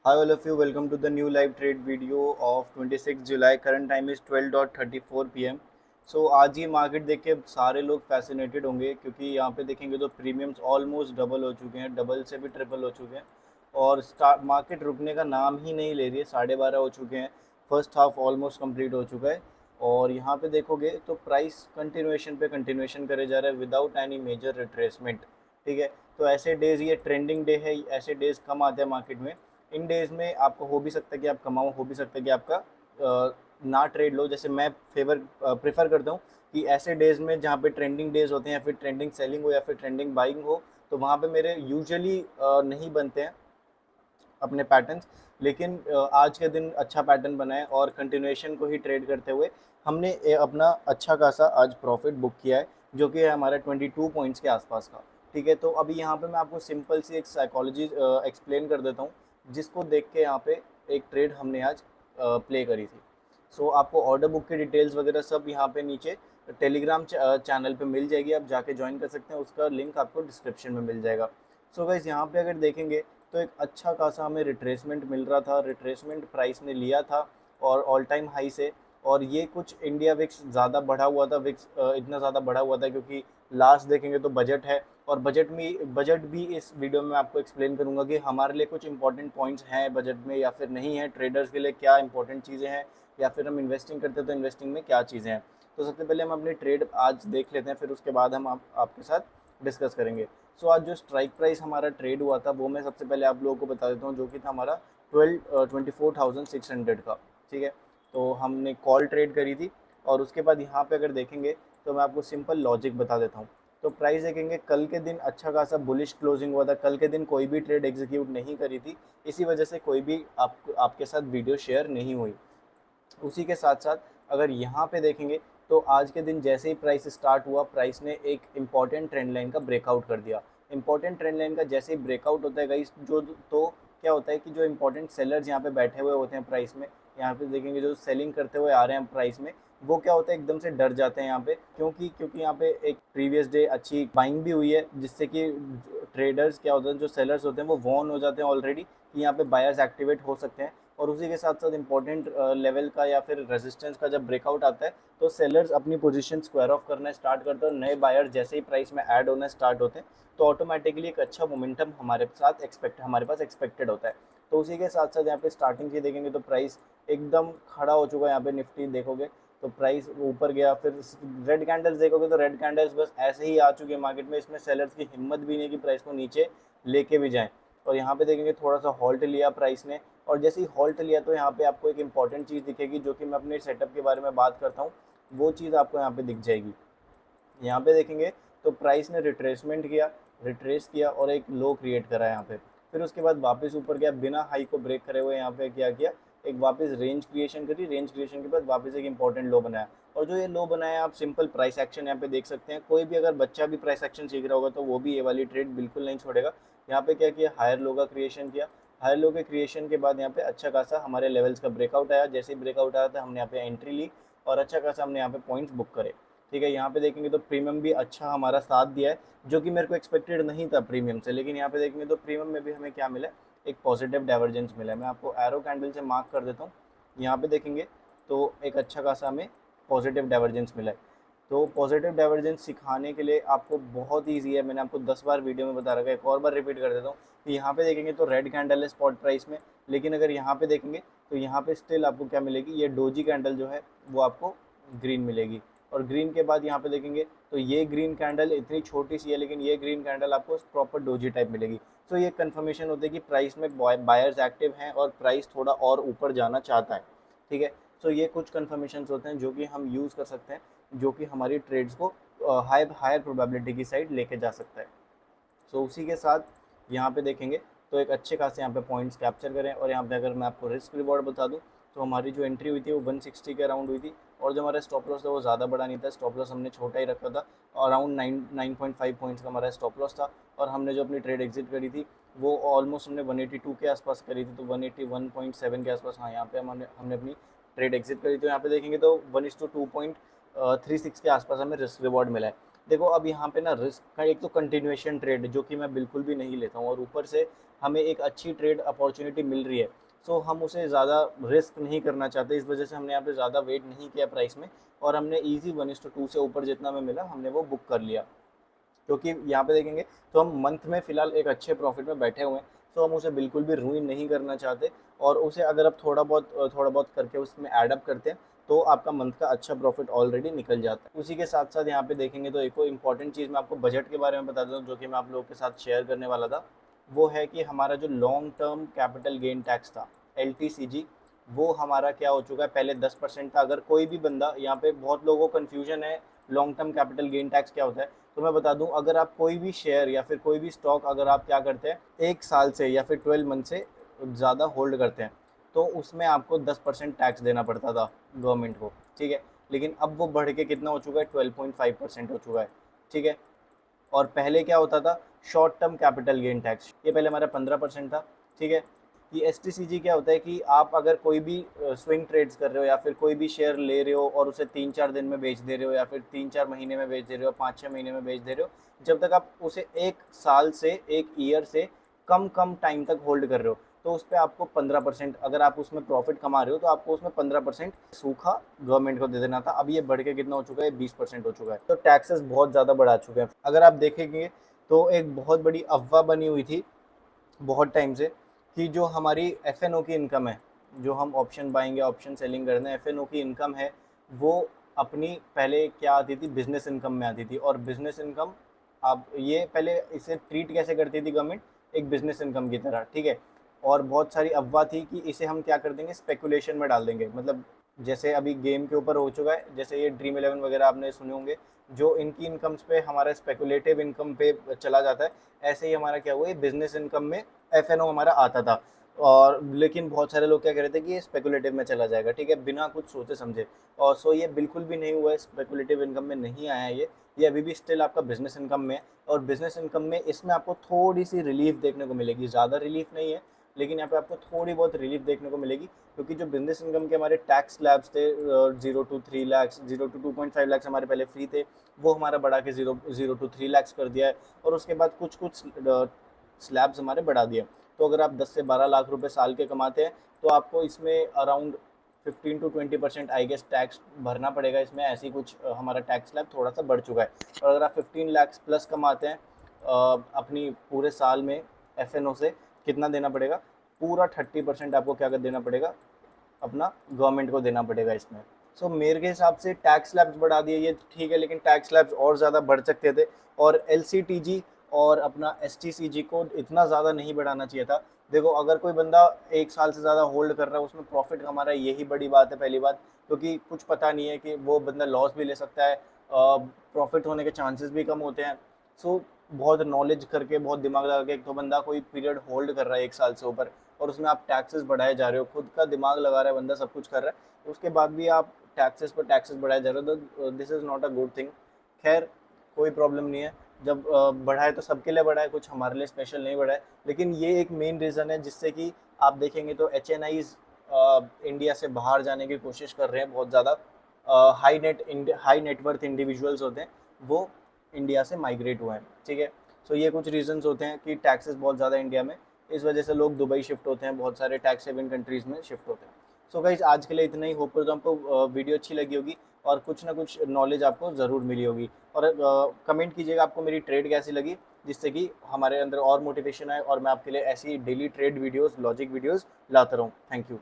Hi all of you, welcome to the new live trade video of 26 July. Current time is 12:34 pm. सो आज ये market देख के सारे लोग फैसिनेटेड होंगे क्योंकि यहाँ पे देखेंगे तो प्रीमियम्स ऑलमोस्ट डबल हो चुके हैं, डबल से भी ट्रिपल हो चुके हैं और स्टार्ट मार्केट रुकने का नाम ही नहीं ले रही है। 12:30 हो चुके हैं, फर्स्ट हाफ ऑलमोस्ट कंप्लीट हो चुका है और यहाँ पे देखोगे तो प्राइस कंटिन्यूएशन पे कंटिन्यूएशन करे जा रहा है विदाउट एनी मेजर रिट्रेसमेंट। ठीक है, तो ऐसे डेज, ये ट्रेंडिंग डे है, ऐसे डेज कम आते हैं मार्केट में। इन डेज में आपको हो भी सकता है कि आप कमाओ, हो भी सकता है कि आपका ना ट्रेड लो। जैसे मैं प्रेफर करता हूँ कि ऐसे डेज में जहाँ पे ट्रेंडिंग डेज होते हैं या फिर ट्रेंडिंग सेलिंग हो या फिर ट्रेंडिंग बाइंग हो, तो वहाँ पे मेरे यूजुअली नहीं बनते हैं अपने पैटर्न्स। लेकिन आज के दिन अच्छा पैटर्न बना है और कंटिन्यूएशन को ही ट्रेड करते हुए हमने अपना अच्छा खासा आज प्रॉफिट बुक किया है, जो कि है हमारा 22 पॉइंट्स के आसपास का। ठीक है, तो अभी यहाँ पे मैं आपको सिंपल सी एक साइकोलॉजी एक्सप्लेन कर देता हूँ, जिसको देख के यहाँ पे एक ट्रेड हमने आज प्ले करी थी। सो आपको ऑर्डर बुक की डिटेल्स वगैरह सब यहाँ पे नीचे टेलीग्राम चैनल पे मिल जाएगी, आप जाके ज्वाइन कर सकते हैं, उसका लिंक आपको डिस्क्रिप्शन में मिल जाएगा। सो गाइस, यहाँ पे अगर देखेंगे तो एक अच्छा खासा हमें रिट्रेसमेंट मिल रहा था, रिट्रेसमेंट प्राइस ने लिया था और ऑल टाइम हाई से। और ये कुछ इंडिया विक्स ज़्यादा बढ़ा हुआ था, विक्स इतना ज़्यादा बढ़ा हुआ था क्योंकि लास्ट देखेंगे तो बजट है और बजट भी इस वीडियो में आपको एक्सप्लेन करूंगा कि हमारे लिए कुछ इंपॉर्टेंट पॉइंट्स हैं बजट में या फिर नहीं है, ट्रेडर्स के लिए क्या इंपॉर्टेंट चीज़ें हैं, या फिर हम इन्वेस्टिंग करते हैं तो इन्वेस्टिंग में क्या चीज़ें हैं। तो सबसे पहले हम अपनी ट्रेड आज देख लेते हैं, फिर उसके बाद हम आपके साथ डिस्कस करेंगे। सो आज जो स्ट्राइक प्राइस हमारा ट्रेड हुआ था वो मैं सबसे पहले आप लोगों को बता देता हूँ, जो कि था हमारा 24,600 का। ठीक है, तो हमने कॉल ट्रेड करी थी और उसके बाद यहाँ पे अगर देखेंगे तो मैं आपको सिंपल लॉजिक बता देता हूँ। तो प्राइस देखेंगे, कल के दिन अच्छा खासा बुलिश क्लोजिंग हुआ था, कल के दिन कोई भी ट्रेड एग्जीक्यूट नहीं करी थी, इसी वजह से कोई भी आपके साथ वीडियो शेयर नहीं हुई। उसी के साथ साथ अगर यहाँ पे देखेंगे तो आज के दिन जैसे ही प्राइस स्टार्ट हुआ, प्राइस ने एक इम्पॉर्टेंट ट्रेंड लाइन का ब्रेकआउट कर दिया। इम्पॉर्टेंट ट्रेंड लाइन का जैसे ही ब्रेकआउट होता है गाइस, जो तो क्या होता है कि जो इम्पोर्टेंट सेलर्स यहाँ पे बैठे हुए होते हैं प्राइस में, यहाँ पे देखेंगे जो सेलिंग करते हुए आ रहे हैं प्राइस में, वो क्या होता है एकदम से डर जाते हैं यहाँ पे, क्योंकि यहाँ पे एक प्रीवियस डे अच्छी बाइंग भी हुई है, जिससे कि ट्रेडर्स क्या होते हैं, जो सेलर्स होते हैं वो वॉर्न हो जाते हैं ऑलरेडी कि यहाँ पे बायर्स एक्टिवेट हो सकते हैं। और उसी के साथ साथ इंपॉर्टेंट लेवल का या फिर रेजिस्टेंस का जब ब्रेकआउट आता है तो सेलर्स अपनी पोजीशन स्क्वायर ऑफ करना स्टार्ट करते हैं और नए बायर जैसे ही प्राइस में ऐड होना स्टार्ट होते हैं तो ऑटोमेटिकली एक अच्छा मोमेंटम हमारे पास एक्सपेक्टेड होता है। तो उसी के साथ साथ यहाँ पे स्टार्टिंग से देखेंगे तो प्राइस एकदम खड़ा हो चुका है। यहाँ पे निफ्टी देखोगे तो प्राइस ऊपर गया, फिर रेड कैंडल्स देखोगे तो रेड कैंडल्स बस ऐसे ही आ चुके हैं मार्केट में, इसमें सेलर्स की हिम्मत भी नहीं कि प्राइस को नीचे लेके भी जाएं। और यहाँ पे देखेंगे थोड़ा सा हॉल्ट लिया प्राइस ने, और जैसे ही हॉल्ट लिया तो यहाँ पे आपको एक इंपॉर्टेंट चीज़ दिखेगी, जो कि मैं अपने सेटअप के बारे में बात करता हूँ, वो चीज़ आपको यहाँ पे दिख जाएगी। यहाँ पे देखेंगे तो प्राइस ने रिट्रेस किया और एक लो क्रिएट करा यहाँ पे, फिर उसके बाद वापस ऊपर गया बिना हाई को ब्रेक करे हुए। यहाँ पे क्या किया, एक वापस रेंज क्रिएशन करी, रेंज क्रिएशन के बाद वापस एक इंपॉर्टेंट लो बनाया। और जो ये लो बनाया, आप सिंपल प्राइस एक्शन यहाँ पे देख सकते हैं, कोई भी अगर बच्चा भी प्राइस एक्शन सीख रहा होगा तो वो भी ये वाली ट्रेड बिल्कुल नहीं छोड़ेगा। यहाँ पे क्या किया, हायर लो का क्रिएशन किया, हायर लो के क्रिएशन के बाद यहाँ पे अच्छा खासा हमारे लेवल्स का ब्रेकआउट आया, जैसे ही ब्रेकआउट आया था हमने यहाँ पे एंट्री ली और अच्छा खासा हमने यहाँ पे पॉइंट्स बुक करे। ठीक है, यहाँ पे देखेंगे तो प्रीमियम भी अच्छा हमारा साथ दिया है, जो कि मेरे को एक्सपेक्टेड नहीं था प्रीमियम से, लेकिन यहाँ पे देखेंगे तो प्रीमियम में भी हमें क्या मिला, एक पॉजिटिव डाइवर्जेंस मिला है। मैं आपको एरो कैंडल से मार्क कर देता हूँ, यहाँ पे देखेंगे तो एक अच्छा खासा हमें पॉजिटिव डाइवर्जेंस मिला है। तो पॉजिटिव डाइवर्जेंस सिखाने के लिए आपको बहुत ईजी है, मैंने आपको 10 बार वीडियो में बता रखा है, एक और बार रिपीट कर देता हूँ। तो यहाँ पे देखेंगे तो रेड कैंडल है स्पॉट प्राइस में, लेकिन अगर यहाँ पे देखेंगे तो यहाँ पे स्टिल आपको क्या मिलेगी, ये डोजी कैंडल जो है वो आपको ग्रीन मिलेगी। और ग्रीन के बाद यहाँ पे देखेंगे तो ये ग्रीन कैंडल इतनी छोटी सी है, लेकिन ये ग्रीन कैंडल आपको प्रॉपर डोजी टाइप मिलेगी। तो ये कंफर्मेशन होती है कि प्राइस में बायर्स एक्टिव हैं और प्राइस थोड़ा और ऊपर जाना चाहता है। ठीक है, तो ये कुछ कंफर्मेशन होते हैं जो कि हम यूज़ कर सकते हैं, जो कि हमारी ट्रेड्स को हायर प्रोबेबिलिटी की साइड लेके जा सकता है। सो उसी के साथ यहाँ पे देखेंगे तो एक अच्छे खासे यहाँ पे पॉइंट्स कैप्चर करें। और यहाँ पे अगर मैं आपको रिस्क रिवॉर्ड बता दूँ तो हमारी जो एंट्री हुई थी वो 160 के अराउंड हुई थी, और जो हमारा स्टॉप लॉस था वो ज़्यादा बड़ा नहीं था, स्टॉप लॉस हमने छोटा ही रखा था, अराउंड 9.5 पॉइंट्स का हमारा स्टॉप लॉस था। और हमने जो अपनी ट्रेड एग्जिट करी थी वो ऑलमोस्ट हमने 182 के आसपास करी थी, तो 181.7 के आसपास, हाँ यहाँ पे हमने अपनी ट्रेड एग्जिट करी। तो यहाँ पे देखेंगे तो 1:2.36 के आसपास हमें रिस्क रिवॉर्ड मिला है। देखो अब यहाँ पे ना रिस्क का एक तो कंटिन्यूएशन ट्रेड जो कि मैं बिल्कुल भी नहीं लेता हूँ, और ऊपर से हमें एक अच्छी ट्रेड अपॉर्चुनिटी मिल रही है, सो हम उसे ज़्यादा रिस्क नहीं करना चाहते। इस वजह से हमने यहाँ पे ज़्यादा वेट नहीं किया प्राइस में, और हमने ईजी 1:2 से ऊपर जितना में मिला हमने वो बुक कर लिया। क्योंकि यहाँ पे देखेंगे तो हम मंथ में फ़िलहाल एक अच्छे प्रॉफिट में बैठे हुए हैं, तो हम उसे बिल्कुल भी रूइन नहीं करना चाहते। और उसे अगर आप थोड़ा बहुत करके उसमें ऐड अप करते हैं, तो आपका मंथ का अच्छा प्रॉफिट ऑलरेडी निकल जाता है। उसी के साथ साथ यहाँ पे देखेंगे तो एक और इम्पॉर्टेंट चीज़ मैं आपको बजट के बारे में बता दूँ, जो कि मैं आप लोगों के साथ शेयर करने वाला था। वो है कि हमारा जो long term capital gain tax था, LTCG, वो हमारा क्या हो चुका है, पहले 10% था। अगर कोई भी बंदा, यहाँ पे बहुत लोगों को कन्फ्यूजन है long term capital gain tax क्या होता है, तो मैं बता दूं, अगर आप कोई भी शेयर या फिर कोई भी स्टॉक अगर आप क्या करते हैं, 1 साल से या फिर 12 मंथ से ज़्यादा होल्ड करते हैं, तो उसमें आपको 10% टैक्स देना पड़ता था गवर्नमेंट को, ठीक है। लेकिन अब वो बढ़ के कितना हो चुका है, 12.5% हो चुका है, ठीक है। और पहले क्या होता था, short term capital gain tax, ये पहले हमारा 15% था, ठीक है। ये STCG क्या होता है कि आप अगर कोई भी स्विंग ट्रेड्स कर रहे हो, या फिर कोई भी शेयर ले रहे हो और उसे 3-4 दिन में बेच दे रहे हो, या फिर 3-4 महीने में बेच दे रहे हो, 5-6 महीने में बेच दे रहे हो, जब तक आप उसे 1 साल से 1 ईयर से कम कम टाइम तक होल्ड कर रहे हो, तो उस पर आपको 15%, अगर आप उसमें प्रॉफिट कमा रहे हो तो आपको उसमें 15% सूखा गवर्नमेंट को दे देना था। अब ये बढ़ के कितना हो चुका है, 20% हो चुका है। तो टैक्सेस बहुत ज़्यादा बढ़ा चुके हैं। अगर आप देखेंगे तो एक बहुत बड़ी अफवाह बनी हुई थी बहुत टाइम से, कि जो हमारी FNO की इनकम है, जो हम ऑप्शन बाइंग या ऑप्शन सेलिंग करते हैं, FNO की इनकम है, वो अपनी पहले क्या आती थी, बिजनेस इनकम में आती थी। और बिजनेस इनकम, आप ये पहले इसे ट्रीट कैसे करती थी गवर्नमेंट, एक बिजनेस इनकम की तरह, ठीक है। और बहुत सारी अफवाह थी कि इसे हम क्या कर देंगे, स्पेकुलेशन में डाल देंगे। मतलब जैसे अभी गेम के ऊपर हो चुका है, जैसे ये ड्रीम 11 वगैरह आपने सुने होंगे, जो इनकी इनकम्स पे हमारा स्पेकुलेटिव इनकम पे चला जाता है, ऐसे ही हमारा क्या हुआ है, बिजनेस इनकम में FNO हमारा आता था। और लेकिन बहुत सारे लोग क्या कह रहे थे कि ये स्पेकुलेटिव में चला जाएगा, ठीक है, बिना कुछ सोचे समझे। और सो ये बिल्कुल भी नहीं हुआ है, स्पेकुलेटिव इनकम में नहीं आया है ये अभी भी स्टिल आपका बिजनेस इनकम में है। और बिजनेस इनकम में इसमें आपको थोड़ी सी रिलीफ देखने को मिलेगी, ज़्यादा रिलीफ नहीं है, लेकिन यहाँ पे आपको थोड़ी बहुत रिलीफ देखने को मिलेगी, क्योंकि जो बिजनेस इनकम के हमारे टैक्स स्लैब्स थे, 0 to 3 लाख, 0 to 2.5 लाख हमारे पहले फ्री थे, वो हमारा बढ़ा के 0 to 3 लाख कर दिया है। और उसके बाद कुछ कुछ स्लैब्स हमारे बढ़ा दिए। तो अगर आप 10 से 12 लाख रुपए साल के कमाते हैं, तो आपको इसमें around 15 to 20% I guess tax भरना पड़ेगा इसमें, ऐसी कुछ हमारा टैक्स स्लैब थोड़ा सा बढ़ चुका है। और अगर आप 15 लाख प्लस कमाते हैं अपनी पूरे साल में, FNO से कितना देना पड़ेगा, पूरा 30% आपको क्या कर देना पड़ेगा, अपना गवर्नमेंट को देना पड़ेगा इसमें। सो मेरे के हिसाब से टैक्स स्लैब्स बढ़ा दिए ये ठीक है, लेकिन टैक्स स्लैब्स और ज़्यादा बढ़ सकते थे। और LCTG और अपना STCG को इतना ज़्यादा नहीं बढ़ाना चाहिए था। देखो अगर कोई बंदा 1 साल से ज़्यादा होल्ड कर रहा है, उसमें प्रॉफिट कमा रहा है, यही बड़ी बात है पहली बात, क्योंकि कुछ पता नहीं है कि वो बंदा लॉस भी ले सकता है, प्रॉफिट होने के चांसेस भी कम होते हैं। सो बहुत नॉलेज करके, बहुत दिमाग लगा के एक तो बंदा कोई पीरियड होल्ड कर रहा है 1 साल से ऊपर, और उसमें आप टैक्सेस बढ़ाए जा रहे हो, खुद का दिमाग लगा रहा है बंदा, सब कुछ कर रहा है, उसके बाद भी आप टैक्सेस पर टैक्सेस बढ़ाए जा रहे हो, तो this is not a good thing. खैर कोई प्रॉब्लम नहीं है, जब बढ़ाए तो सबके लिए बढ़ाए, कुछ हमारे लिए स्पेशल नहीं बढ़ाए। लेकिन ये एक मेन रीज़न है जिससे कि आप देखेंगे तो HNIs इंडिया से बाहर जाने की कोशिश कर रहे हैं बहुत ज़्यादा। हाई नेटवर्थ इंडिविजुअल्स होते हैं, वो इंडिया से माइग्रेट हुए हैं, ठीक है। सो ये कुछ रीजंस होते हैं कि टैक्सेस बहुत ज़्यादा इंडिया में, इस वजह से लोग दुबई शिफ्ट होते हैं, बहुत सारे टैक्स हेवन कंट्रीज़ में शिफ्ट होते हैं। सो गाइज आज के लिए इतना ही। होप करता हूँ आपको वीडियो अच्छी लगी होगी और कुछ ना कुछ नॉलेज आपको ज़रूर मिली होगी। और कमेंट कीजिएगा आपको मेरी ट्रेड कैसी लगी, जिससे कि हमारे अंदर और मोटिवेशन आए और मैं आपके लिए ऐसी daily trade videos, logic videos लाता रहूँ। Thank you.